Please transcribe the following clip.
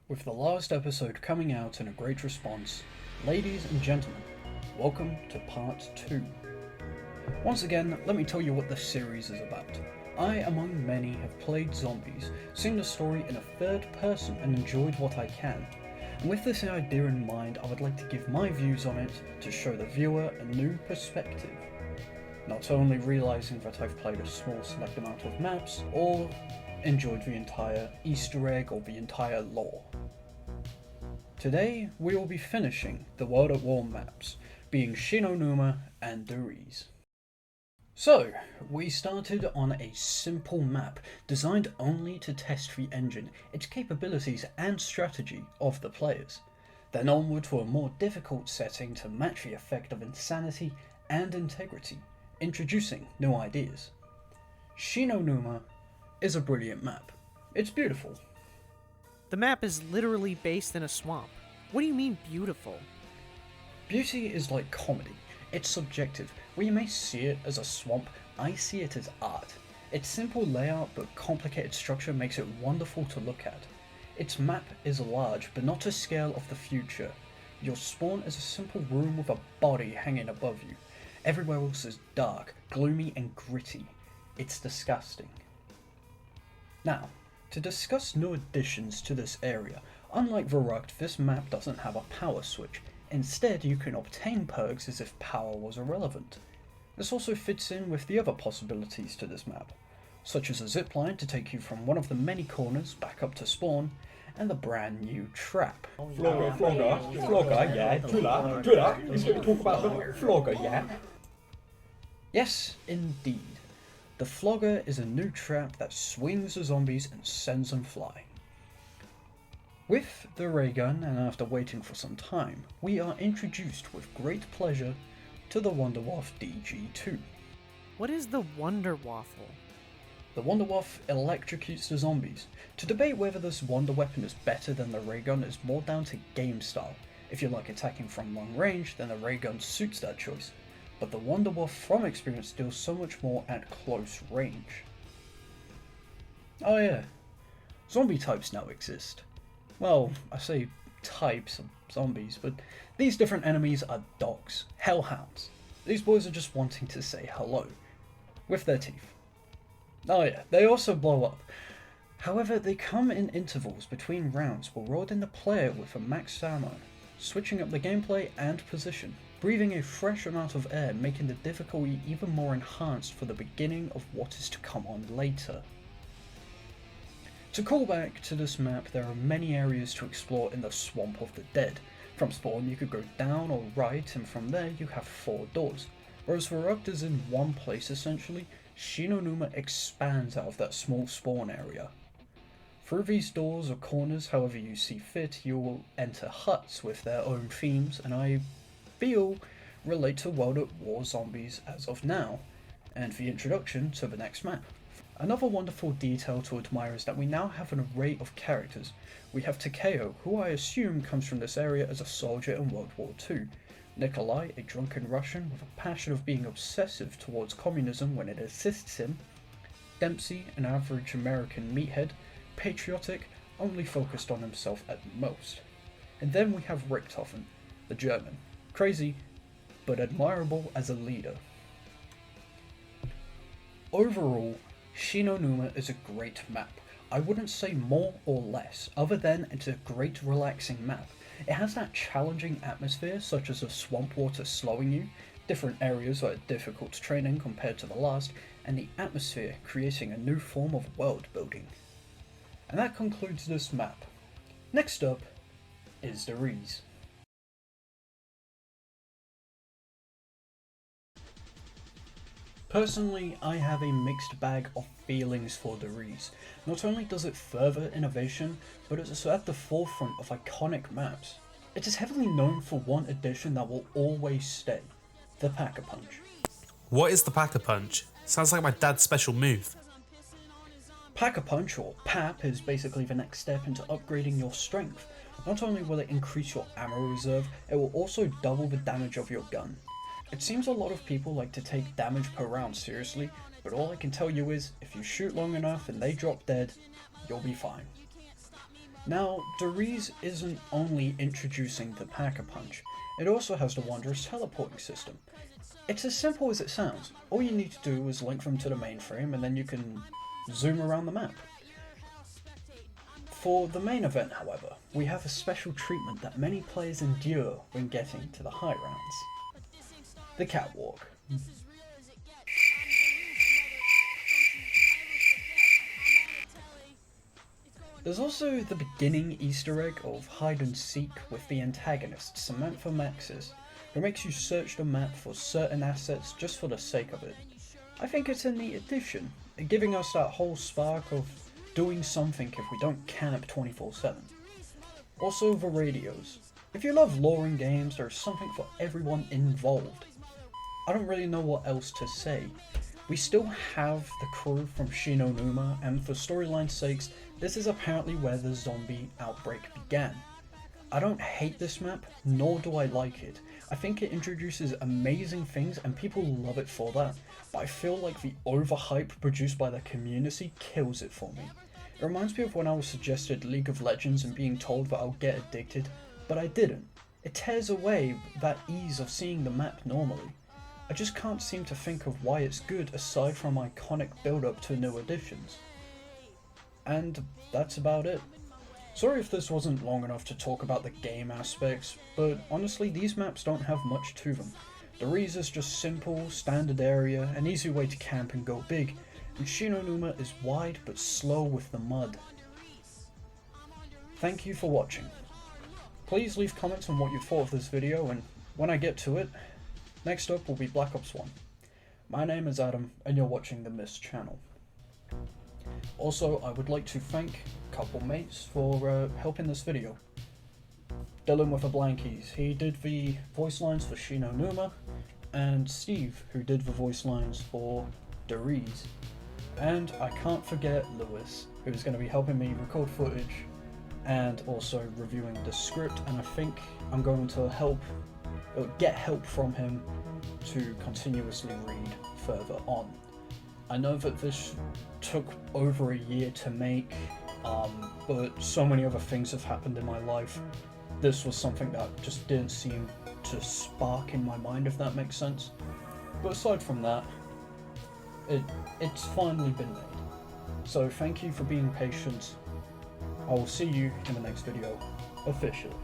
With the last episode coming out in a great response, ladies and gentlemen, welcome to part 2. Once again, let me tell you what this series is about. I, among many, have played zombies, seen the story in a third person and enjoyed what I can. And with this idea in mind, I would like to give my views on it to show the viewer a new perspective. Not only realizing that I've played a small select amount of maps, or enjoyed the entire Easter egg or the entire lore. Today, we will be finishing the World at War maps, being Shinonuma and Wreath. So, we started on a simple map designed only to test the engine, its capabilities and strategy of the players. Then onward to a more difficult setting to match the effect of insanity and integrity, introducing new ideas. Shinonuma is a brilliant map. It's beautiful. The map is literally based in a swamp. What do you mean beautiful? Beauty is like comedy. It's subjective. Where you may see it as a swamp, I see it as art. Its simple layout but complicated structure makes it wonderful to look at. Its map is large, but not to scale of the future. Your spawn is a simple room with a body hanging above you. Everywhere else is dark, gloomy and gritty. It's disgusting. Now, to discuss new additions to this area, unlike Wreath, this map doesn't have a power switch. Instead, you can obtain perks as if power was irrelevant. This also fits in with the other possibilities to this map, such as a zipline to take you from one of the many corners back up to spawn, and the brand new trap. Flogger, yeah, do that. Let's talk about the flogger, yeah. Yes, indeed. The Flogger is a new trap that swings the zombies and sends them flying. With the ray gun, and after waiting for some time, we are introduced with great pleasure to the WaW DG2. What is the Wonder Waffle? The WaW electrocutes the zombies. To debate whether this wonder weapon is better than the ray gun is more down to game style. If you like attacking from long range, then the ray gun suits that choice. But the Wonder Waff from experience deals so much more at close range. Oh yeah, zombie types now exist. Well, I say types of zombies, but these different enemies are dogs, hellhounds. These boys are just wanting to say hello, with their teeth. Oh yeah, they also blow up. However, they come in intervals between rounds, rewarding the player with a max ammo, switching up the gameplay and position. Breathing a fresh amount of air, making the difficulty even more enhanced for the beginning of what is to come on later. To call back to this map, there are many areas to explore in the Swamp of the Dead. From spawn you could go down or right, and from there you have 4 doors. Whereas Wreath is in one place essentially, Shinonuma expands out of that small spawn area. Through these doors or corners, however you see fit, you will enter huts with their own themes, and I feel relate to World at War zombies as of now, and the introduction to the next map. Another wonderful detail to admire is that we now have an array of characters. We have Takeo, who I assume comes from this area as a soldier in World War II, Nikolai, a drunken Russian with a passion of being obsessive towards communism when it assists him, Dempsey, an average American meathead, patriotic, only focused on himself at most. And then we have Richthofen, the German, crazy, but admirable as a leader. Overall, Shinonuma is a great map. I wouldn't say more or less, other than it's a great relaxing map. It has that challenging atmosphere, such as the swamp water slowing you, different areas that are difficult to train in compared to the last, and the atmosphere creating a new form of world building. And that concludes this map. Next up is the Wreath. Personally, I have a mixed bag of feelings for the Wreath. Not only does it further innovation, but it's at the forefront of iconic maps. It is heavily known for one addition that will always stay, the Pack-a-Punch. What is the Pack-a-Punch? Sounds like my dad's special move. Pack-a-Punch, or PAP, is basically the next step into upgrading your strength. Not only will it increase your ammo reserve, it will also double the damage of your gun. It seems a lot of people like to take damage per round seriously, but all I can tell you is, if you shoot long enough and they drop dead, you'll be fine. Now, Wreath isn't only introducing the Pack-a-Punch, it also has the wondrous teleporting system. It's as simple as it sounds. All you need to do is link them to the mainframe and then you can zoom around the map. For the main event, however, we have a special treatment that many players endure when getting to the high rounds. The catwalk. There's also the beginning Easter egg of hide and seek with the antagonist, Samantha Maxis, who makes you search the map for certain assets just for the sake of it. I think it's a neat addition, giving us that whole spark of doing something if we don't camp 24/7. Also the radios. If you love lore in games, there's something for everyone involved. I don't really know what else to say. We still have the crew from Shinonuma, and for storyline's sakes, this is apparently where the zombie outbreak began. I don't hate this map, nor do I like it. I think it introduces amazing things and people love it for that, but I feel like the overhype produced by the community kills it for me. It reminds me of when I was suggested League of Legends and being told that I'll get addicted, but I didn't. It tears away that ease of seeing the map normally. I just can't seem to think of why it's good aside from iconic build-up to new additions. And that's about it. Sorry if this wasn't long enough to talk about the game aspects, but honestly these maps don't have much to them. The Wreath is just simple, standard area, an easy way to camp and go big, and Shinonuma is wide but slow with the mud. Thank you for watching. Please leave comments on what you thought of this video, and when I get to it, next up will be Black Ops 1. My name is Adam, and you're watching the Mist channel. Also, I would like to thank a couple mates for helping this video. Dylan with the Blankies, he did the voice lines for Shinonuma, and Steve, who did the voice lines for Wreath. And I can't forget Lewis, who's going to be helping me record footage and also reviewing the script, and I think I'm going to get help from him to continuously read further on. I know that this took over a year to make, but so many other things have happened in my life. This was something that just didn't seem to spark in my mind, if that makes sense. But aside from that, it's finally been made. So thank you for being patient. I will see you in the next video, officially.